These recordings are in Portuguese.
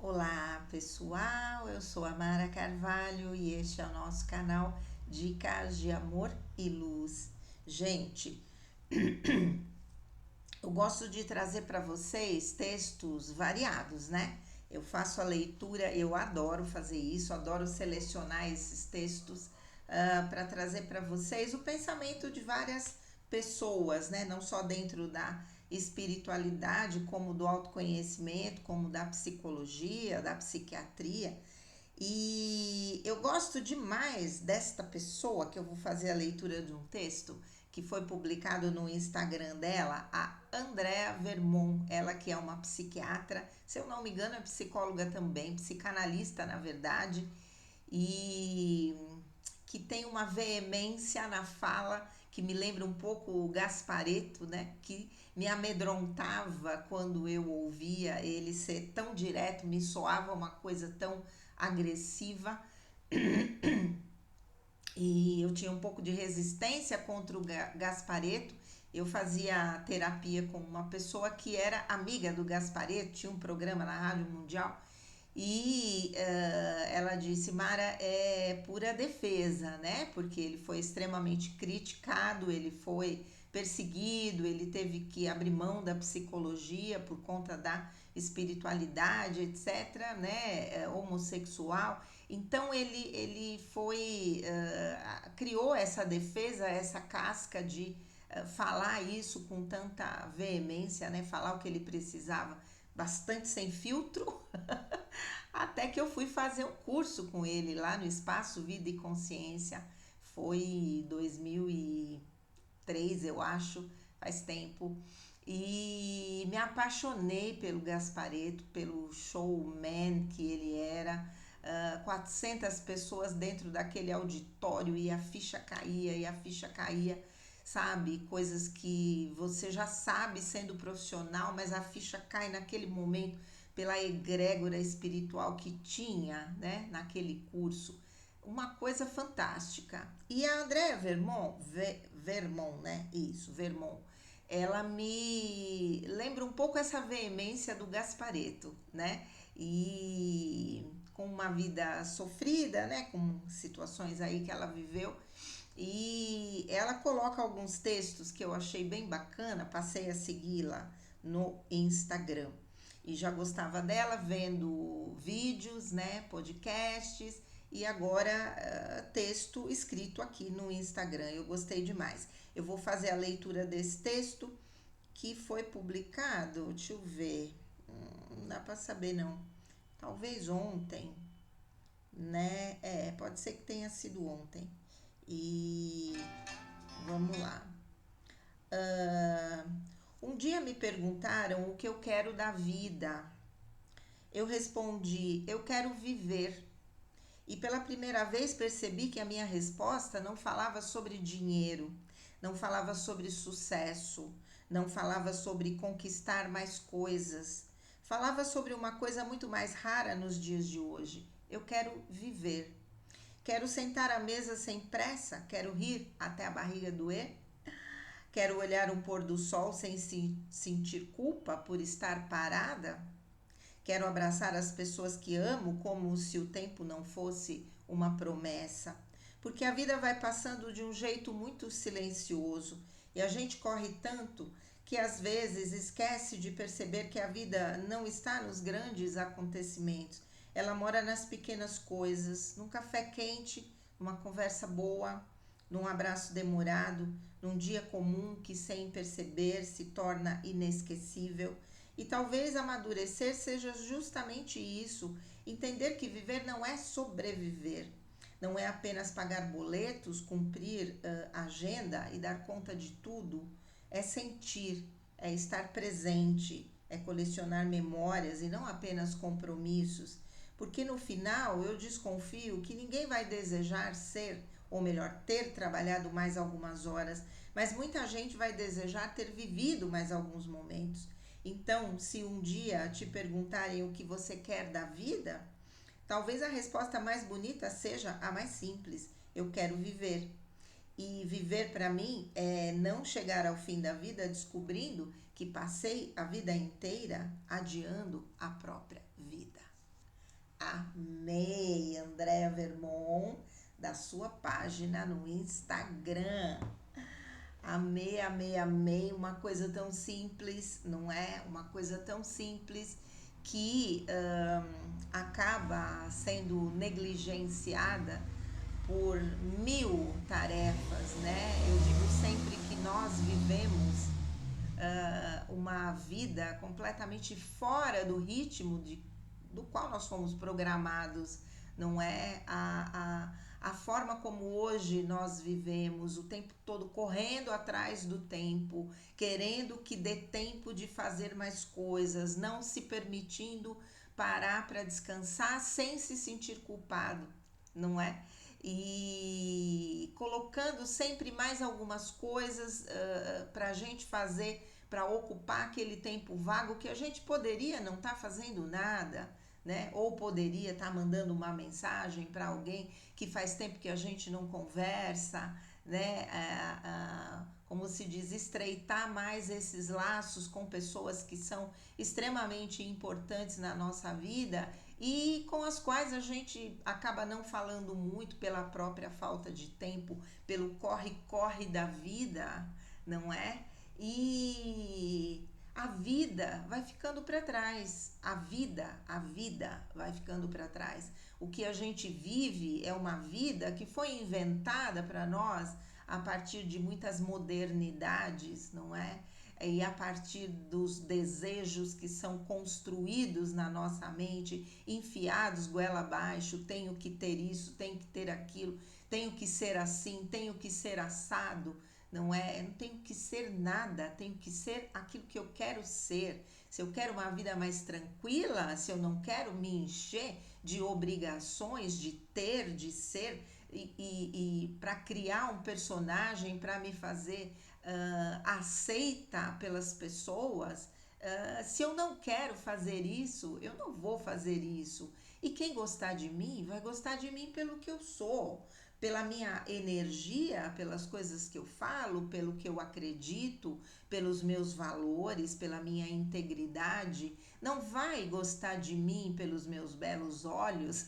Olá pessoal, eu sou a Mara Carvalho e este é o nosso canal Dicas de Amor e Luz. Gente, eu gosto de trazer para vocês textos variados, né? Eu faço a leitura, eu adoro fazer isso, adoro selecionar esses textos para trazer para vocês o pensamento de várias pessoas, né? Não só dentro da espiritualidade, como do autoconhecimento, como da psicologia, da psiquiatria. E eu gosto demais desta pessoa que eu vou fazer a leitura de um texto que foi publicado no Instagram dela, a Andrea Vermont, ela que é uma psiquiatra, se eu não me engano é psicóloga também, psicanalista na verdade, e que tem uma veemência na fala que me lembra um pouco o Gasparetto, né? Que me amedrontava quando eu ouvia ele ser tão direto, me soava uma coisa tão agressiva e eu tinha um pouco de resistência contra o Gasparetto. Eu fazia terapia com uma pessoa que era amiga do Gasparetto, tinha um programa na Rádio Mundial e ela disse, Mara, é pura defesa, né? Porque ele foi extremamente criticado, ele foi perseguido, ele teve que abrir mão da psicologia por conta da espiritualidade, etc., né? Homossexual. Então ele foi, criou essa defesa, essa casca de falar isso com tanta veemência, né? Falar o que ele precisava, bastante sem filtro. Até que eu fui fazer um curso com ele lá no Espaço Vida e Consciência. Foi 2003, eu acho, faz tempo. E me apaixonei pelo Gasparetto, pelo showman que ele era. 400 pessoas dentro daquele auditório e a ficha caía e a ficha caía, sabe? Coisas que você já sabe sendo profissional, mas a ficha cai naquele momento pela egrégora espiritual que tinha, né, naquele curso. Uma coisa fantástica. E a Andrea Vermont, Vermont, né? Isso, Vermont. Ela me lembra um pouco essa veemência do Gasparetto, né? E com uma vida sofrida, né? Com situações aí que ela viveu. E ela coloca alguns textos que eu achei bem bacana, passei a segui-la no Instagram e já gostava dela vendo vídeos, né, podcasts e agora texto escrito aqui no Instagram. Eu gostei demais. Eu vou fazer a leitura desse texto que foi publicado, deixa eu ver, não dá para saber não. Talvez ontem, né? Pode ser que tenha sido ontem. E vamos lá. Um dia me perguntaram o que eu quero da vida. Eu respondi: eu quero viver. E pela primeira vez percebi que a minha resposta não falava sobre dinheiro, não falava sobre sucesso, não falava sobre conquistar mais coisas. Falava sobre uma coisa muito mais rara nos dias de hoje. Eu quero viver. Quero sentar à mesa sem pressa, quero rir até a barriga doer. Quero olhar um pôr do sol sem sentir culpa por estar parada. Quero abraçar as pessoas que amo como se o tempo não fosse uma promessa. Porque a vida vai passando de um jeito muito silencioso e a gente corre tanto que às vezes esquece de perceber que a vida não está nos grandes acontecimentos. Ela mora nas pequenas coisas, num café quente, numa conversa boa, num abraço demorado, num dia comum que sem perceber se torna inesquecível. E talvez amadurecer seja justamente isso, entender que viver não é sobreviver, não é apenas pagar boletos, cumprir agenda e dar conta de tudo, é sentir, é estar presente, é colecionar memórias e não apenas compromissos. Porque no final eu desconfio que ninguém vai desejar ser, ou melhor, ter trabalhado mais algumas horas, mas muita gente vai desejar ter vivido mais alguns momentos. Então, se um dia te perguntarem o que você quer da vida, talvez a resposta mais bonita seja a mais simples: eu quero viver. E viver para mim é não chegar ao fim da vida descobrindo que passei a vida inteira adiando a própria vida. Amei, Andréa Vermon, da sua página no Instagram. Amei, amei, amei. Uma coisa tão simples, não é? Uma coisa tão simples que acaba sendo negligenciada por mil tarefas, né? Eu digo sempre que nós vivemos uma vida completamente fora do ritmo do qual nós fomos programados, não é? A forma como hoje nós vivemos, o tempo todo correndo atrás do tempo, querendo que dê tempo de fazer mais coisas, não se permitindo parar para descansar sem se sentir culpado, não é? E colocando sempre mais algumas coisas para a gente fazer, para ocupar aquele tempo vago que a gente poderia não estar fazendo nada, né? Ou poderia estar mandando uma mensagem para alguém que faz tempo que a gente não conversa, né? Como se diz, estreitar mais esses laços com pessoas que são extremamente importantes na nossa vida e com as quais a gente acaba não falando muito pela própria falta de tempo, pelo corre-corre da vida, não é? E a vida vai ficando para trás. A vida vai ficando para trás. O que a gente vive é uma vida que foi inventada para nós a partir de muitas modernidades, não é? E a partir dos desejos que são construídos na nossa mente, enfiados goela abaixo, tenho que ter isso, tenho que ter aquilo, tenho que ser assim, tenho que ser assado, não é? Eu não tenho que ser nada, tenho que ser aquilo que eu quero ser. Se eu quero uma vida mais tranquila, se eu não quero me encher de obrigações, de ter, de ser, e para criar um personagem, para me fazer aceita pelas pessoas, se eu não quero fazer isso, eu não vou fazer isso. E quem gostar de mim, vai gostar de mim pelo que eu sou, pela minha energia, pelas coisas que eu falo, pelo que eu acredito, pelos meus valores, pela minha integridade. Não vai gostar de mim pelos meus belos olhos,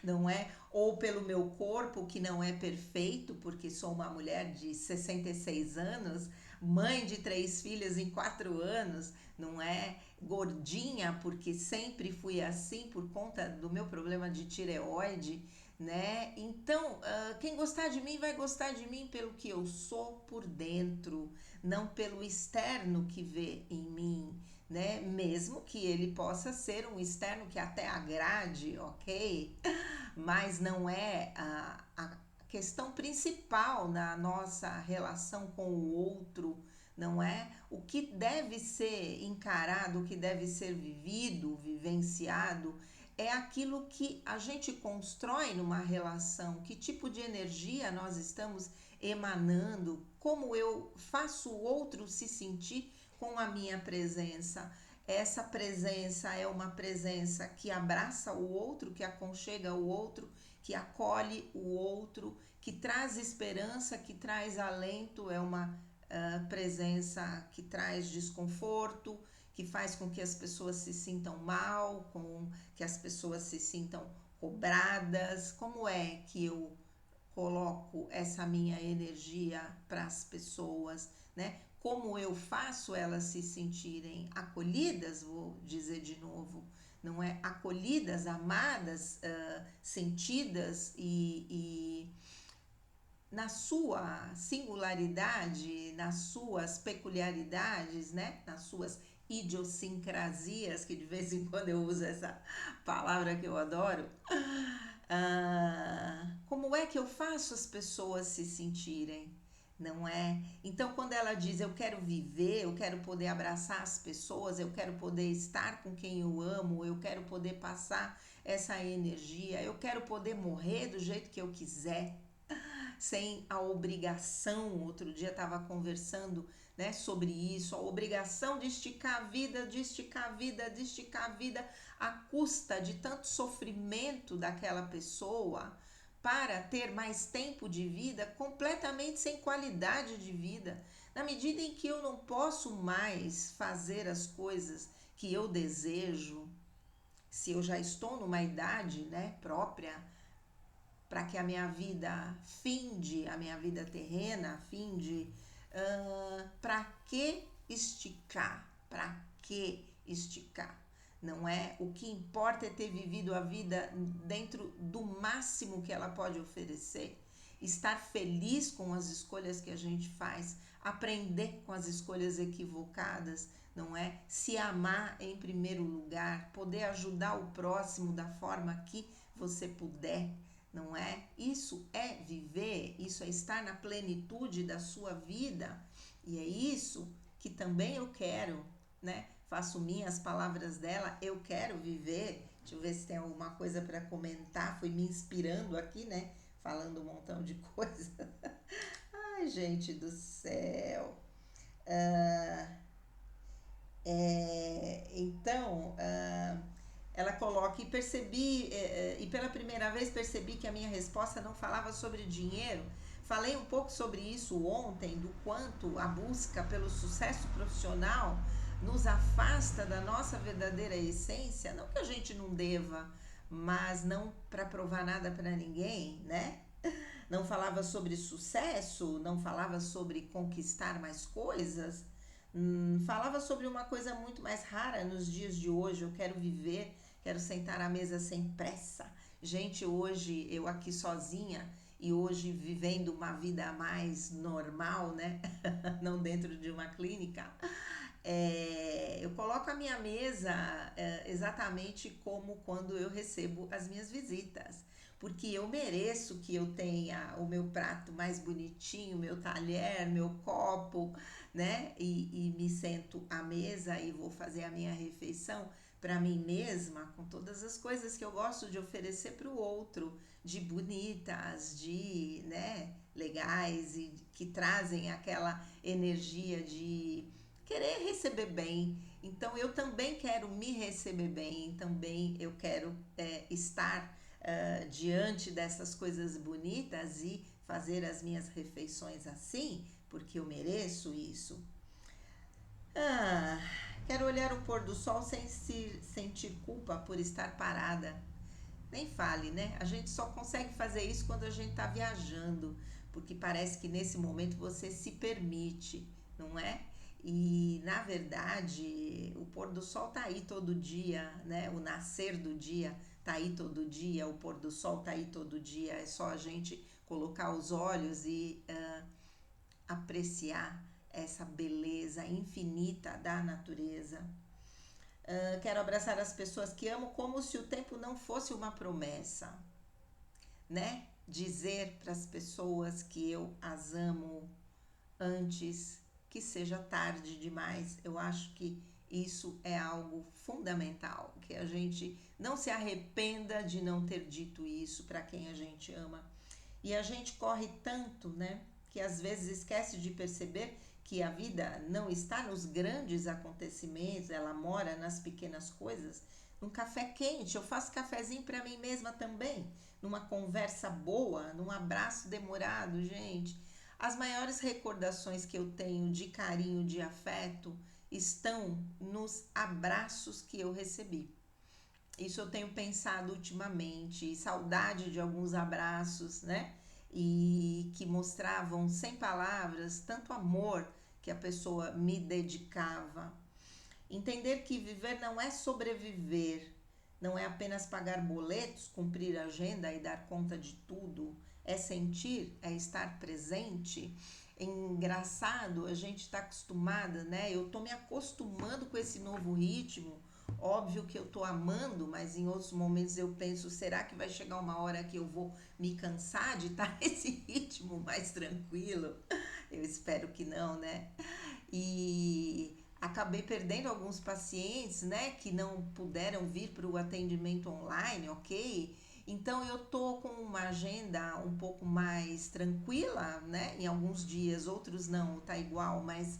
não é? Ou pelo meu corpo, que não é perfeito, porque sou uma mulher de 66 anos, mãe de 3 filhas em 4 anos, não é? Gordinha, porque sempre fui assim por conta do meu problema de tireoide, né? Então, quem gostar de mim vai gostar de mim pelo que eu sou por dentro, não pelo externo que vê em mim, né? Mesmo que ele possa ser um externo que até agrade, ok? Mas não é a questão principal na nossa relação com o outro, não é? O que deve ser encarado, o que deve ser vivido, vivenciado, é aquilo que a gente constrói numa relação, que tipo de energia nós estamos emanando, como eu faço o outro se sentir com a minha presença. Essa presença é uma presença que abraça o outro, que aconchega o outro, que acolhe o outro, que traz esperança, que traz alento, é uma presença que traz desconforto, que faz com que as pessoas se sintam mal, com que as pessoas se sintam cobradas. Como é que eu coloco essa minha energia para as pessoas, né? Como eu faço elas se sentirem acolhidas, vou dizer de novo, não é? Acolhidas, amadas, sentidas e na sua singularidade, nas suas peculiaridades, né? Nas suas idiosincrasias, que de vez em quando eu uso essa palavra que eu adoro. Como é que eu faço as pessoas se sentirem? Não é? Então, quando ela diz eu quero viver, eu quero poder abraçar as pessoas, eu quero poder estar com quem eu amo, eu quero poder passar essa energia, eu quero poder morrer do jeito que eu quiser, sem a obrigação. Outro dia estava conversando, né, sobre isso, a obrigação de esticar a vida, de esticar a vida, de esticar a vida à custa de tanto sofrimento daquela pessoa para ter mais tempo de vida, completamente sem qualidade de vida. Na medida em que eu não posso mais fazer as coisas que eu desejo, se eu já estou numa idade, né, própria para que a minha vida finde, a minha vida terrena finde, para que esticar? Para que esticar? Não é? O que importa é ter vivido a vida dentro do máximo que ela pode oferecer, estar feliz com as escolhas que a gente faz, aprender com as escolhas equivocadas, não é? Se amar em primeiro lugar, poder ajudar o próximo da forma que você puder, não é? Isso é viver, isso é estar na plenitude da sua vida, e é isso que também eu quero, né? Faço minhas palavras dela, eu quero viver. Deixa eu ver se tem alguma coisa para comentar. Fui me inspirando aqui, né? Falando um montão de coisa. Ai, gente do céu. Ah, ela coloca e percebi, e pela primeira vez percebi que a minha resposta não falava sobre dinheiro. Falei um pouco sobre isso ontem, do quanto a busca pelo sucesso profissional nos afasta da nossa verdadeira essência. Não que a gente não deva, mas não para provar nada para ninguém, né? Não falava sobre sucesso, não falava sobre conquistar mais coisas, falava sobre uma coisa muito mais rara nos dias de hoje. Eu quero viver, quero sentar à mesa sem pressa. Gente, hoje eu aqui sozinha e hoje vivendo uma vida mais normal, né? Não dentro de uma clínica. Eu coloco a minha mesa exatamente como quando eu recebo as minhas visitas, porque eu mereço que eu tenha o meu prato mais bonitinho, meu talher, meu copo, né? E me sento à mesa e vou fazer a minha refeição para mim mesma, com todas as coisas que eu gosto de oferecer para o outro, de bonitas, de, né, legais e que trazem aquela energia de querer receber bem. Então eu também quero me receber bem, também eu quero estar diante dessas coisas bonitas e fazer as minhas refeições assim, porque eu mereço isso. Ah, quero olhar o pôr do sol sem se sentir culpa por estar parada. Nem fale, né? A gente só consegue fazer isso quando a gente está viajando, porque parece que nesse momento você se permite, não é? E na verdade, o pôr do sol tá aí todo dia, né? O nascer do dia tá aí todo dia, o pôr do sol tá aí todo dia. É só a gente colocar os olhos e apreciar essa beleza infinita da natureza. Quero abraçar as pessoas que amo como se o tempo não fosse uma promessa, né? Dizer para as pessoas que eu as amo antes que seja tarde demais. Eu acho que isso é algo fundamental, que a gente não se arrependa de não ter dito isso para quem a gente ama. E a gente corre tanto, né, que às vezes esquece de perceber que a vida não está nos grandes acontecimentos, ela mora nas pequenas coisas. Num café quente, eu faço cafezinho para mim mesma também, numa conversa boa, num abraço demorado, gente. As maiores recordações que eu tenho de carinho, de afeto, estão nos abraços que eu recebi. Isso eu tenho pensado ultimamente, saudade de alguns abraços, né? E que mostravam sem palavras tanto amor que a pessoa me dedicava. Entender que viver não é sobreviver, não é apenas pagar boletos, cumprir agenda e dar conta de tudo, é sentir, é estar presente. É engraçado, a gente está acostumada, né? Eu tô me acostumando com esse novo ritmo. Óbvio que eu tô amando, mas em outros momentos eu penso, será que vai chegar uma hora que eu vou me cansar de estar nesse ritmo mais tranquilo? Eu espero que não, né? E acabei perdendo alguns pacientes, né, que não puderam vir para o atendimento online, ok? Então eu tô com uma agenda um pouco mais tranquila, né? Em alguns dias, outros não, tá igual, mas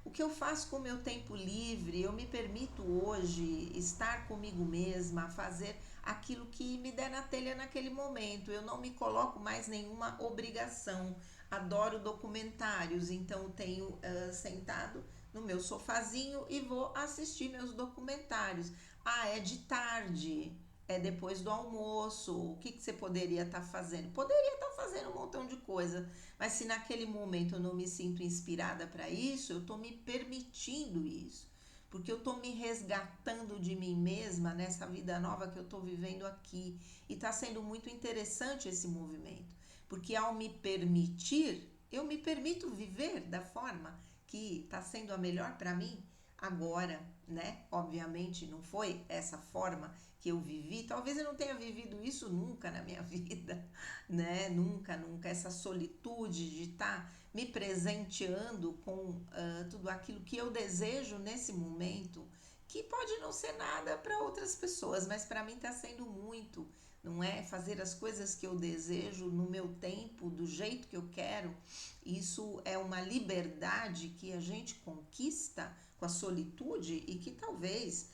o que eu faço com o meu tempo livre, eu me permito hoje estar comigo mesma, fazer aquilo que me der na telha naquele momento. Eu não me coloco mais nenhuma obrigação. Adoro documentários, então tenho sentado no meu sofazinho e vou assistir meus documentários. Ah, é de tarde, é depois do almoço. O que que você poderia estar fazendo? Poderia estar fazendo um montão de coisa, mas se naquele momento eu não me sinto inspirada para isso, eu estou me permitindo isso, porque eu estou me resgatando de mim mesma nessa vida nova que eu estou vivendo aqui. E está sendo muito interessante esse movimento, porque ao me permitir, eu me permito viver da forma que está sendo a melhor para mim agora, né? Obviamente não foi essa forma que eu vivi, talvez eu não tenha vivido isso nunca na minha vida, né? Nunca, nunca. Essa solitude de estar me presenteando com tudo aquilo que eu desejo nesse momento, que pode não ser nada para outras pessoas, mas para mim está sendo muito, não é? Fazer as coisas que eu desejo no meu tempo, do jeito que eu quero, isso é uma liberdade que a gente conquista com a solitude e que talvez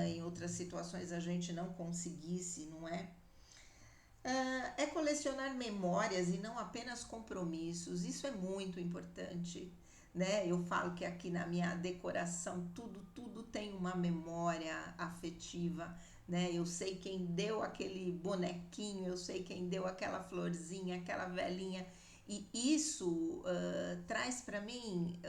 em outras situações a gente não conseguisse, não é? É colecionar memórias e não apenas compromissos. Isso é muito importante, né? Eu falo que aqui na minha decoração tudo tem uma memória afetiva, né? Eu sei quem deu aquele bonequinho, eu sei quem deu aquela florzinha, aquela velinha, e isso traz para mim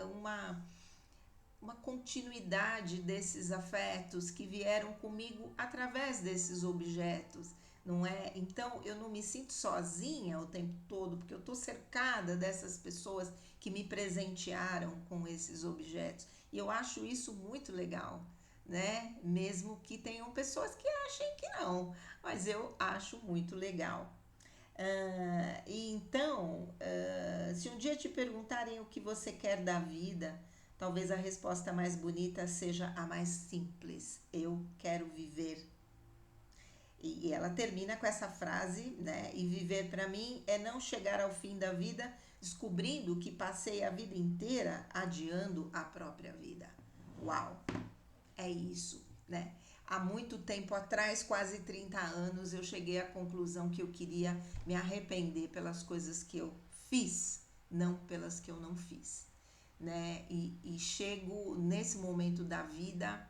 uma continuidade desses afetos que vieram comigo através desses objetos, não é? Então eu não me sinto sozinha o tempo todo, porque eu estou cercada dessas pessoas que me presentearam com esses objetos. E eu acho isso muito legal, né? Mesmo que tenham pessoas que achem que não, mas eu acho muito legal. E então, se um dia te perguntarem o que você quer da vida, talvez a resposta mais bonita seja a mais simples: eu quero viver. E ela termina com essa frase, né? E viver para mim é não chegar ao fim da vida descobrindo que passei a vida inteira adiando a própria vida. Uau! É isso, né? Há muito tempo atrás, quase 30 anos, eu cheguei à conclusão que eu queria me arrepender pelas coisas que eu fiz, não pelas que eu não fiz, né? E chego nesse momento da vida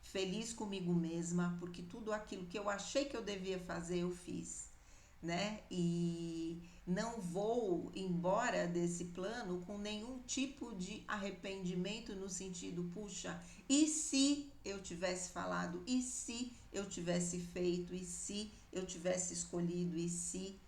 feliz comigo mesma, porque tudo aquilo que eu achei que eu devia fazer, eu fiz, né? E não vou embora desse plano com nenhum tipo de arrependimento no sentido, puxa, e se eu tivesse falado, e se eu tivesse feito, e se eu tivesse escolhido, e se,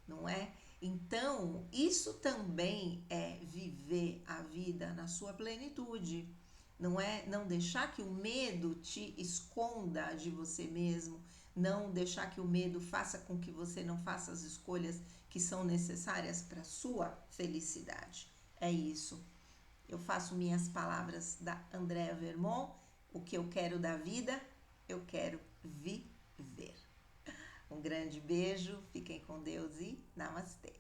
não é? Então, isso também é viver a vida na sua plenitude, não é? Não deixar que o medo te esconda de você mesmo, não deixar que o medo faça com que você não faça as escolhas que são necessárias para a sua felicidade. É isso. Eu faço minhas palavras da Andrea Vermont. O que eu quero da vida, eu quero viver. Um grande beijo, fiquem com Deus e namastê.